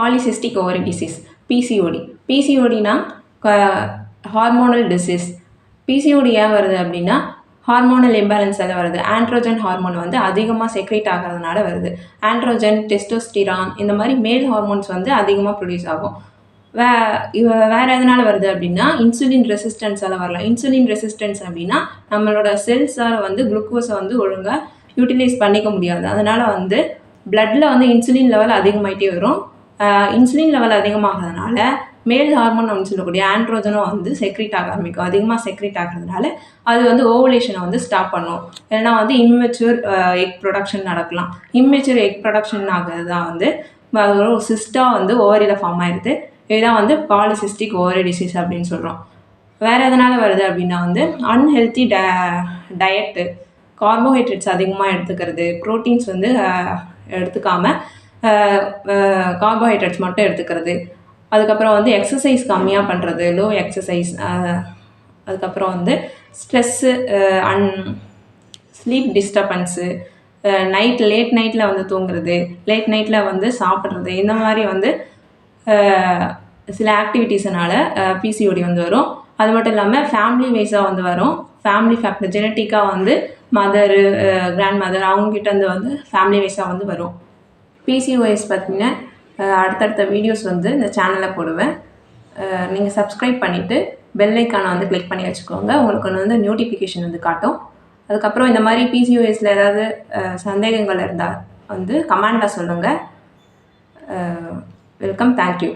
Polycystic ovary disease PCOD. பிசிஓடினா hormonal disease. PCOD ஏன் வருது அப்படின்னா ஹார்மோனல் இம்பேலன்ஸால் வருது. ஆண்ட்ரோஜன் ஹார்மோன் வந்து அதிகமாக செக்ரேட் ஆகிறதுனால வருது. ஆண்ட்ரோஜன், டெஸ்டோஸ்டிரான் இந்த மாதிரி மேல் ஹார்மோன்ஸ் வந்து அதிகமாக ப்ரொடியூஸ் ஆகும். வேறு எதனால் வருது அப்படின்னா இன்சுலின் ரெசிஸ்டன்ஸால் வரலாம். இன்சுலின் ரெசிஸ்டன்ஸ் அப்படின்னா நம்மளோட செல்ஸால் வந்து குளுக்கோஸை வந்து ஒழுங்காக யூட்டிலைஸ் பண்ணிக்க முடியாது. அதனால் வந்து பிளட்டில் வந்து இன்சுலின் லெவல் அதிகமாகிட்டே வரும். இன்சுலின் லெவல் அதிகமாகிறதுனால மேல் ஹார்மோன் அப்படின்னு சொல்லக்கூடிய ஆண்ட்ரோஜனும் வந்து செக்ரேட் ஆக ஆரம்பிக்கும். அதிகமாக செக்ரேட் ஆகிறதுனால அது வந்து ஓவலேஷனை வந்து ஸ்டாப் பண்ணும். ஏன்னா வந்து இம்மெச்சூர் எக் ப்ரொடக்ஷன் நடக்கலாம். இம்மெச்சூர் எக் ப்ரொடக்ஷன் ஆகிறது தான் வந்து அது ஒரு சிஸ்டாக வந்து ஓவரியில் ஃபார்ம் ஆயிடுது. இதுதான் வந்து பாலிசிஸ்டிக் ஓவரி டிசீஸ் அப்படின்னு சொல்கிறோம். வேறு எதனால் வருது அப்படின்னா வந்து அன்ஹெல்த்தி டயட்டு, கார்போஹைட்ரேட்ஸ் அதிகமாக எடுத்துக்கிறது, ப்ரோட்டீன்ஸ் வந்து எடுத்துக்காமல் கார்போஹைட்ரேட்ஸ் மட்டும் எடுத்துக்கிறது, அதுக்கப்புறம் வந்து எக்ஸசைஸ் கம்மியாக பண்ணுறது, லோ எக்ஸசைஸ், அதுக்கப்புறம் வந்து ஸ்ட்ரெஸ்ஸு, ஸ்லீப் டிஸ்டர்பன்ஸு, லேட் நைட்டில் வந்து தூங்குறது, லேட் நைட்டில் வந்து சாப்பிட்றது, இந்த மாதிரி வந்து சில ஆக்டிவிட்டீஸனால் பிசிஓடி வந்து வரும். அது மட்டும் இல்லாமல் ஃபேமிலி வைஸாக வந்து வரும். ஃபேமிலி ஃபேக்டர் ஜெனட்டிக்காக வந்து மதரு, கிராண்ட் மதர் அவங்ககிட்ட வந்து ஃபேமிலி வைஸாக வந்து வரும். பிசிஓஎஸ் பற்றின அடுத்தடுத்த வீடியோஸ் வந்து இந்த சேனலில் போடுவேன். நீங்கள் சப்ஸ்கிரைப் பண்ணிவிட்டு பெல் ஐக்கானை வந்து கிளிக் பண்ணி வச்சுக்கோங்க. உங்களுக்கு வந்து நோட்டிஃபிகேஷன் வந்து காட்டும். அதுக்கப்புறம் இந்த மாதிரி பிசிஓஎஸில் ஏதாவது சந்தேகங்கள் இருந்தால் வந்து கமெண்டில் சொல்லுங்கள். வெல்கம். தேங்க்யூ.